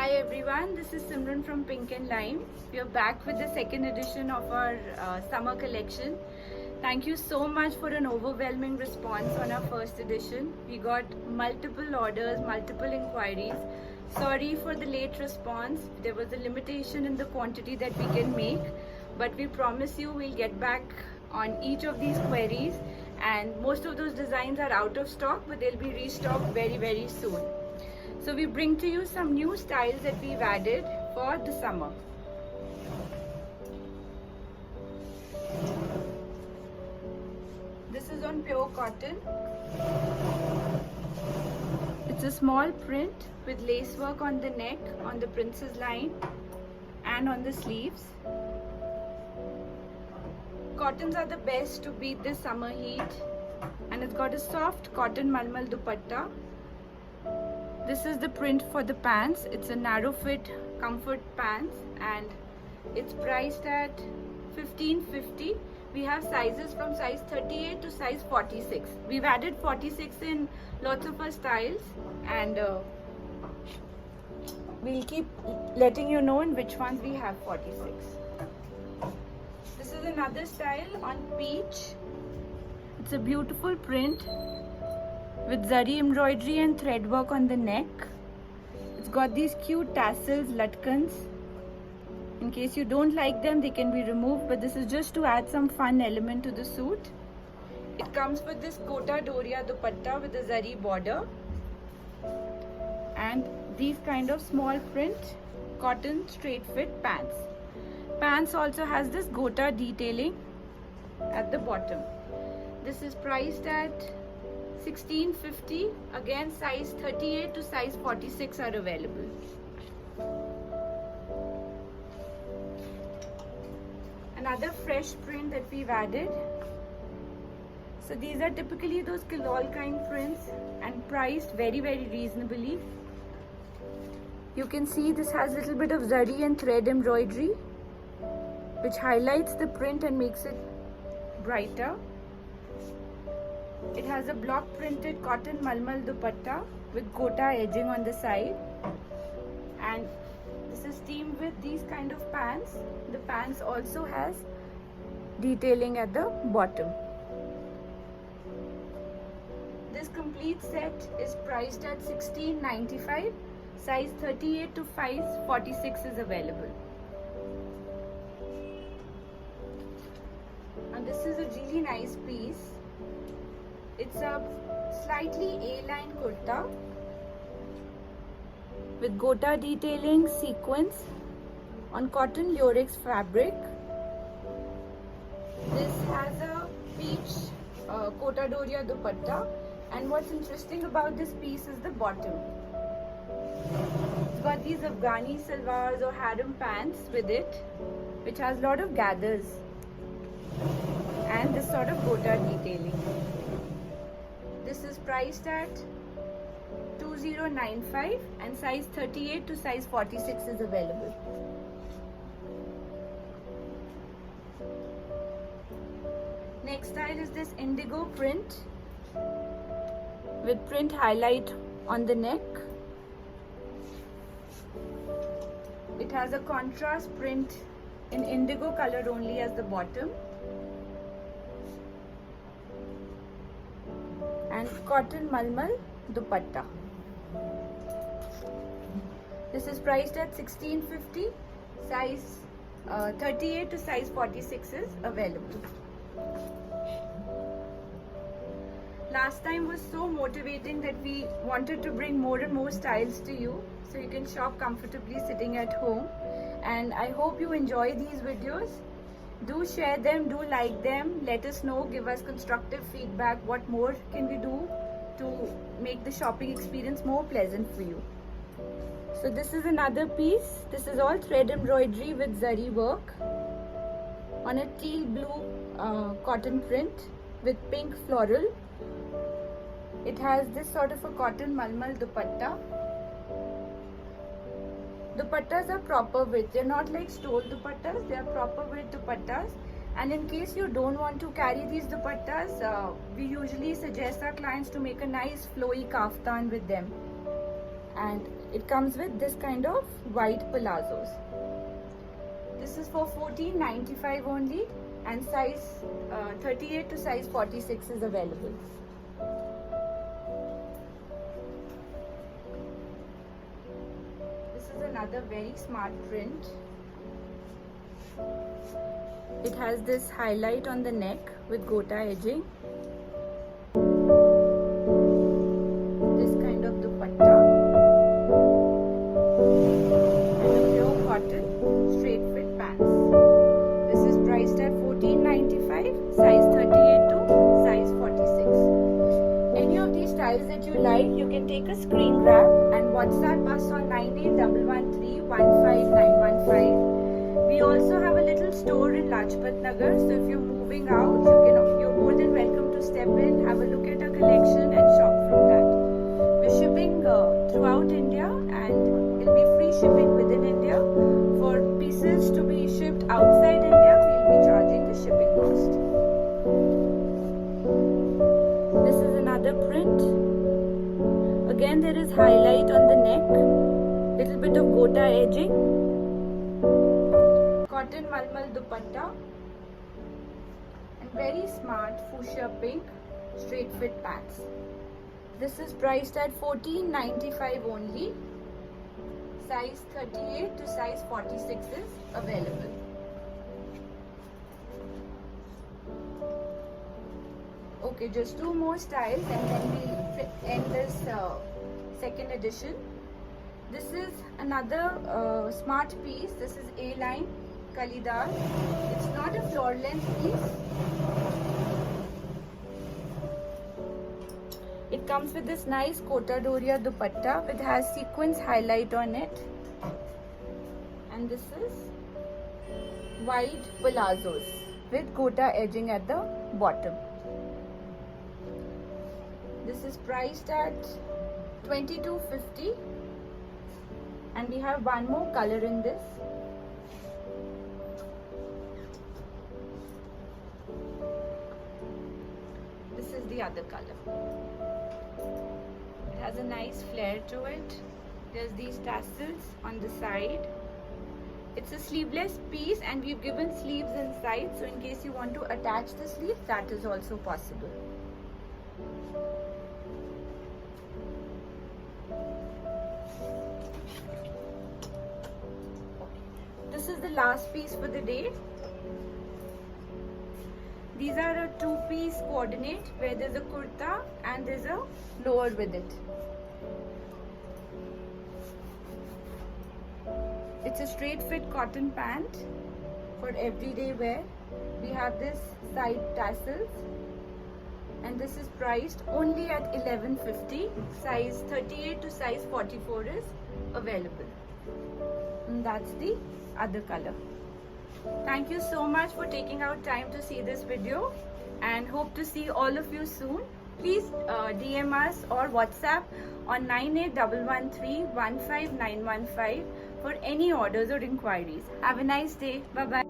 Hi everyone, this is Simran from Pink and Lime. We are back with the second edition of our summer collection. Thank you so much for an overwhelming response on our first edition. We got multiple orders, multiple inquiries. Sorry for the late response. There was a limitation in the quantity that we can make, but we promise you we'll get back on each of these queries, and most of those designs are out of stock, but they'll be restocked very soon. So we bring to you some new styles that we've added for the summer. This is on pure cotton. It's a small print with lace work on the neck, on the princess line, and on the sleeves. Cottons are the best to beat this summer heat, and it's got a soft cotton malmal dupatta. This is the print for the pants. It's a narrow fit comfort pants and it's priced at $15.50. We have sizes from size 38 to size 46. We've added 46 in lots of our styles, and we'll keep letting you know in which ones we have 46. This is another style on peach. It's a beautiful print with zari embroidery and thread work on the neck. It's got these cute tassels, latkans. In case you don't like them, they can be removed, but this is just to add some fun element to the suit. It comes with this Kota Doria dupatta with a zari border and these kind of small print cotton straight fit pants. Pants also has this gota detailing at the bottom. This is priced at $16.50. Again, size 38 to size 46 are available. Another fresh print that we've added. So these are typically those Kilol kind prints and priced very reasonably. You can see this has a little bit of zari and thread embroidery, which highlights the print and makes it brighter. It has a block printed cotton malmal dupatta with gota edging on the side, and this is teamed with these kind of pants. The pants also has detailing at the bottom. This complete set is priced at $16.95. Size 38 to size 46 is available. And this is a really nice piece. It's a slightly A-line kurta with gota detailing sequins on cotton lurex fabric. This has a peach Kota Doria dupatta, and what's interesting about this piece is the bottom. It's got these Afghani salwars or harem pants with it, which has a lot of gathers and this sort of gota detailing. This is priced at $20.95 and size 38 to size 46 is available. Next style is this indigo print with print highlight on the neck. It has a contrast print in indigo color only as the bottom, and cotton malmal dupatta. This is priced at $16.50. Size 38 to size 46 is available. Last time was so motivating that we wanted to bring more and more styles to you, so you can shop comfortably sitting at home. And I hope you enjoy these videos. Do share them, do like them, let us know, give us constructive feedback. What more can we do to make the shopping experience more pleasant for you? So this is another piece. This is all thread embroidery with zari work on a teal blue cotton print with pink floral. It has this sort of a cotton malmal dupatta. Dupattas are proper width. They're not like stole dupattas. They are proper width dupattas. And in case you don't want to carry these dupattas, we usually suggest our clients to make a nice flowy kaftan with them. And It comes with this kind of white palazzos. This is for $14.95 only, and size 38 to size 46 is available. This is another very smart print. It has this highlight on the neck with gota edging. This kind of dupatta. And a pure cotton straight fit pants. This is priced at $14.95, size 38 to size 46. Any of these styles that you like, you can take a screen grab and WhatsApp us on 9811315915. We also have a little store in Lajpat Nagar, so if you're moving out, you're more than welcome to step in, have a look at our collection and shop from that. We're shipping throughout India, and it'll be free shipping within India. For pieces to be shipped outside India, we'll be charging the shipping cost. This is another print. Again, there is highlight on the neck, little bit of gota edging. Cotton malmal dupatta and very smart fuchsia pink straight fit pants. This is priced at $14.95 only. Size 38 to size 46 is available. Okay, just two more styles and then we'll end this second edition. This is another smart piece. This is A-line Kalidar. It's not a floor length piece. It comes with this nice Kota Doria dupatta which has sequins highlight on it. And this is white palazzos with Kota edging at the bottom. This is priced at $22.50. And we have one more color in this. This is the other color. It has a nice flare to it. There's these tassels on the side. It's a sleeveless piece and we've given sleeves inside, so in case you want to attach the sleeves, that is also possible. This is the last piece for the day. These are a two-piece coordinate where there's a kurta and there's a lower with it. It's a straight fit cotton pant for everyday wear. We have this side tassels and this is priced only at $11.50. Size 38 to size 44 is available. And that's the other color. Thank you so much for taking out time to see this video and hope to see all of you soon. Please DM us or WhatsApp on 9811315915 for any orders or inquiries. Have a nice day. Bye bye.